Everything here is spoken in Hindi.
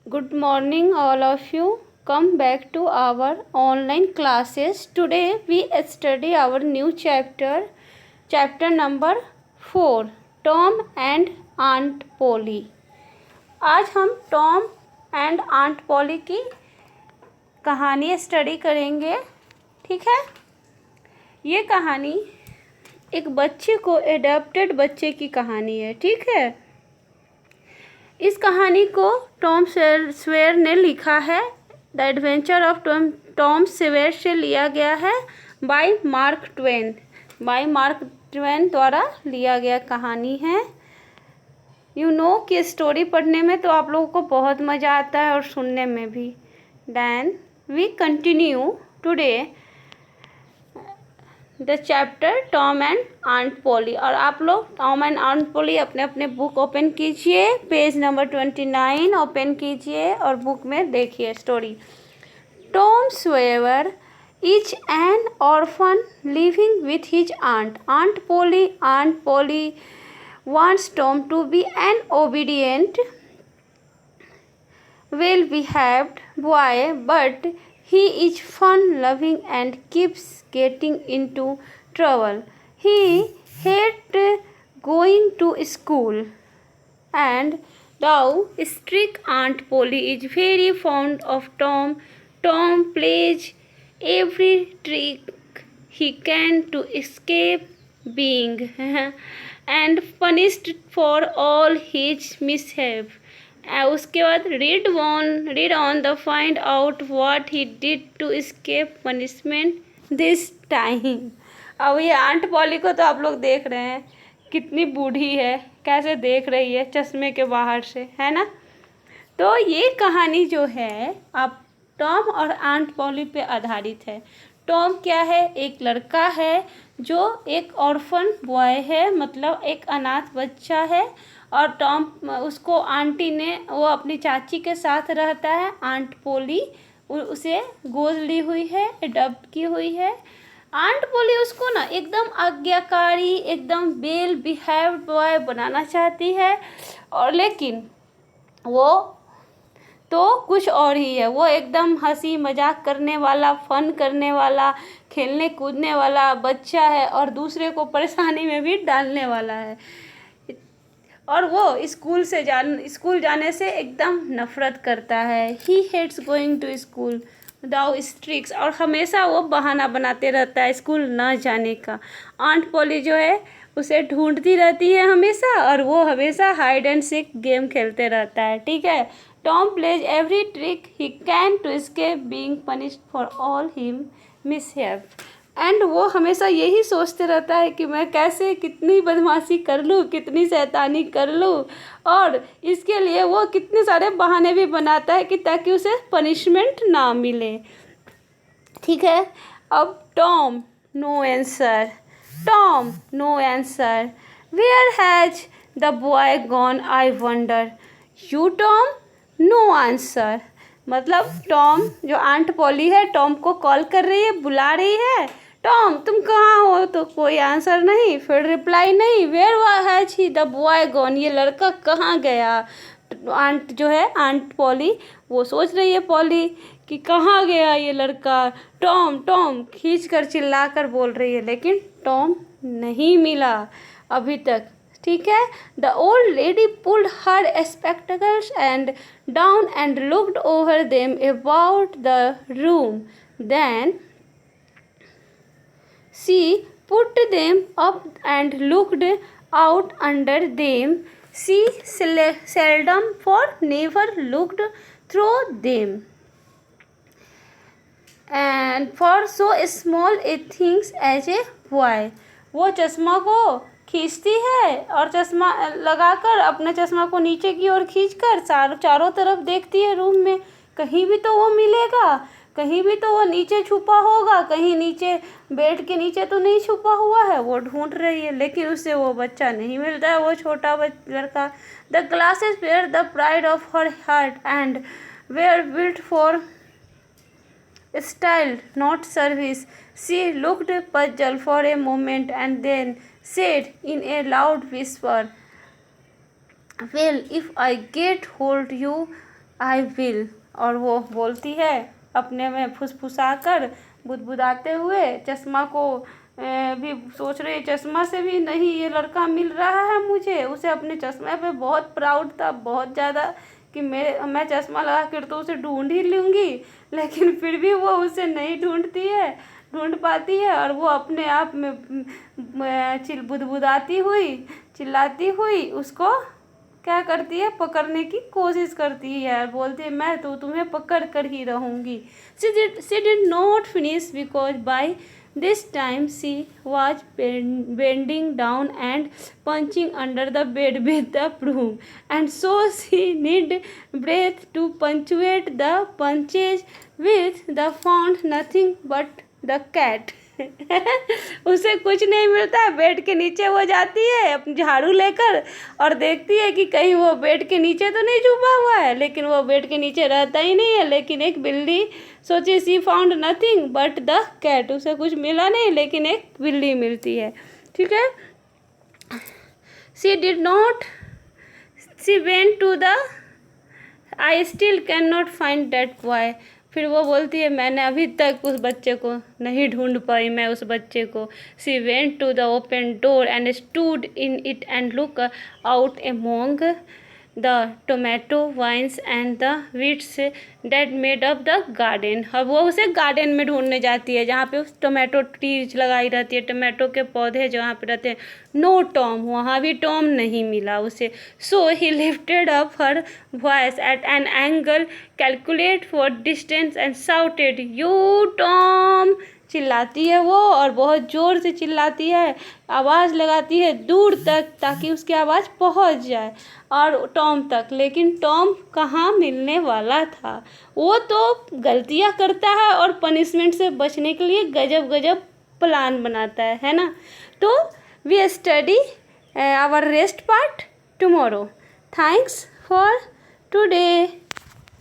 Good morning, all of you. Come back to our online classes. Today we study our new chapter number 4, Tom and Aunt Polly. आज हम टॉम एंड आंट पॉली की कहानी स्टडी करेंगे, ठीक है। ये कहानी एक बच्चे को एडॉप्टेड बच्चे की कहानी है, ठीक है। इस कहानी को टॉम सॉयर ने लिखा है। The adventure of Tom Sawyer से लिया गया है बाय मार्क ट्वेन द्वारा लिया गया कहानी है। कि स्टोरी पढ़ने में तो आप लोगों को बहुत मज़ा आता है और सुनने में भी। Then we continue today the chapter Tom and Aunt Polly. और आप लोग टॉम एंड आंट पॉली अपने अपने बुक ओपन कीजिए, पेज नंबर 29 ओपन कीजिए और बुक में देखिए story. Tom Sawyer is an orphan living with his aunt. Aunt Polly wants Tom to be an obedient, well-behaved boy, but he is fun-loving and keeps getting into trouble. He hates going to school, and though strict Aunt Polly is very fond of Tom, Tom plays every trick he can to escape being and punished for all his mishap. उसके बाद read on the find out what he did to escape punishment this time. अब ये आंट पॉली को तो आप लोग देख रहे हैं कितनी बूढ़ी है, कैसे देख रही है चश्मे के बाहर से, है ना। तो ये कहानी जो है अब टॉम और आंट पॉली पे आधारित है। टॉम क्या है? एक लड़का है जो एक ऑर्फन बॉय है, मतलब एक अनाथ बच्चा है। और टॉम उसको आंटी ने, वो अपनी चाची के साथ रहता है। आंट पोली उसे गोद ली हुई है, अडॉप्ट की हुई है। आंट पोली उसको ना एकदम आज्ञाकारी, एकदम वेल बिहेव्ड बॉय बनाना चाहती है, और लेकिन वो तो कुछ और ही है। वो एकदम हंसी मजाक करने वाला, फन करने वाला, खेलने कूदने वाला बच्चा है और दूसरे को परेशानी में भी डालने वाला है। और वो स्कूल जाने से एकदम नफरत करता है। He hates going to school though strict, और हमेशा वो बहाना बनाते रहता है स्कूल ना जाने का। आंट पॉली जो है उसे ढूंढती रहती है हमेशा, और वो हमेशा हाइड एंड सीक गेम खेलते रहता है, ठीक है। Tom plays every trick he can to escape being punished for all him mishap. And वो हमेशा यही सोचते रहता है कि मैं कैसे कितनी बदमाशी कर लूँ, कितनी शैतानी कर लूँ, और इसके लिए वो कितने सारे बहाने भी बनाता है कि ताकि उसे पनिशमेंट ना मिले, ठीक है। अब Tom no answer where has the boy gone I wonder. You Tom no answer, मतलब टॉम जो आंट पॉली है टॉम को कॉल कर रही है, बुला रही है, टॉम तुम कहाँ हो, तो कोई आंसर नहीं, फिर रिप्लाई नहीं। Where has he the boy gone, ये लड़का कहाँ गया। आंट जो है आंट पॉली वो सोच रही है पॉली कि कहाँ गया ये लड़का। टॉम टॉम खींच कर चिल्ला कर बोल रही है, लेकिन टॉम नहीं मिला अभी तक, ठीक है। The old lady pulled her spectacles and down and looked over them about the room. Then she put them up and looked out under them. She seldom for never looked through them, and for so small a things as a boy. वो चश्मा को खींचती है और चश्मा लगाकर अपने चश्मा को नीचे की ओर खींचकर चारों तरफ देखती है रूम में, कहीं भी तो वो मिलेगा, कहीं भी तो वो नीचे छुपा होगा, कहीं नीचे बेड के नीचे तो नहीं छुपा हुआ है। वो ढूंढ रही है, लेकिन उसे वो बच्चा नहीं मिलता है, वो छोटा लड़का। The glasses were the pride of her heart and were built for style, not service. She looked puzzled for a moment and then said in a loud whisper, well, if I get hold you I will. और वो बोलती है अपने में फुसफुसा कर, बुदबुदाते हुए, चश्मा को भी सोच रही, चश्मा से भी नहीं ये लड़का मिल रहा है मुझे। उसे अपने चश्मे पे बहुत प्राउड था, बहुत ज़्यादा, कि मैं चश्मा लगा कर तो उसे ढूंढ ही लूँगी, लेकिन फिर भी वो उसे नहीं ढूंढ पाती है। और वो अपने आप में बुदबुदाती हुई, चिल्लाती हुई उसको क्या करती है, पकड़ने की कोशिश करती है, बोलती है मैं तो तुम्हें पकड़ कर ही रहूँगी। She did not finish because by this time she was bending down and punching under the bed with the broom, and so she needed breath to punctuate the punches with the found nothing but the cat. उसे कुछ नहीं मिलता, बेड के नीचे वो जाती है अपनी झाड़ू लेकर और देखती है कि कहीं वो बेड के नीचे तो नहीं छुपा हुआ है, लेकिन वो बेड के नीचे रहता ही नहीं है। लेकिन एक बिल्ली, सोचे she found nothing but the cat, उसे कुछ मिला नहीं लेकिन एक बिल्ली मिलती है। ठीक है, she did not, she went to the, I still can not find that boy. फिर वो बोलती है मैंने अभी तक उस बच्चे को नहीं ढूंढ पाई, मैं उस बच्चे को। She went to the open door and stood in it and look out among the tomato vines and the weeds that made up the garden. अब वो उसे गार्डन में ढूंढने जाती है जहाँ पे उस टोमेटो ट्रीज लगाई रहती है, टोमेटो के पौधे जहाँ पे रहते हैं। नो टॉम, वहाँ भी टॉम नहीं मिला उसे। So he lifted up her voice at an angle calculate for distance and shouted you Tom. चिल्लाती है वो और बहुत ज़ोर से चिल्लाती है, आवाज़ लगाती है दूर तक ताकि उसकी आवाज़ पहुंच जाए और टॉम तक। लेकिन टॉम कहाँ मिलने वाला था, वो तो गलतियां करता है और पनिशमेंट से बचने के लिए गजब गजब प्लान बनाता है ना। तो we study our rest part tomorrow. Thanks for today.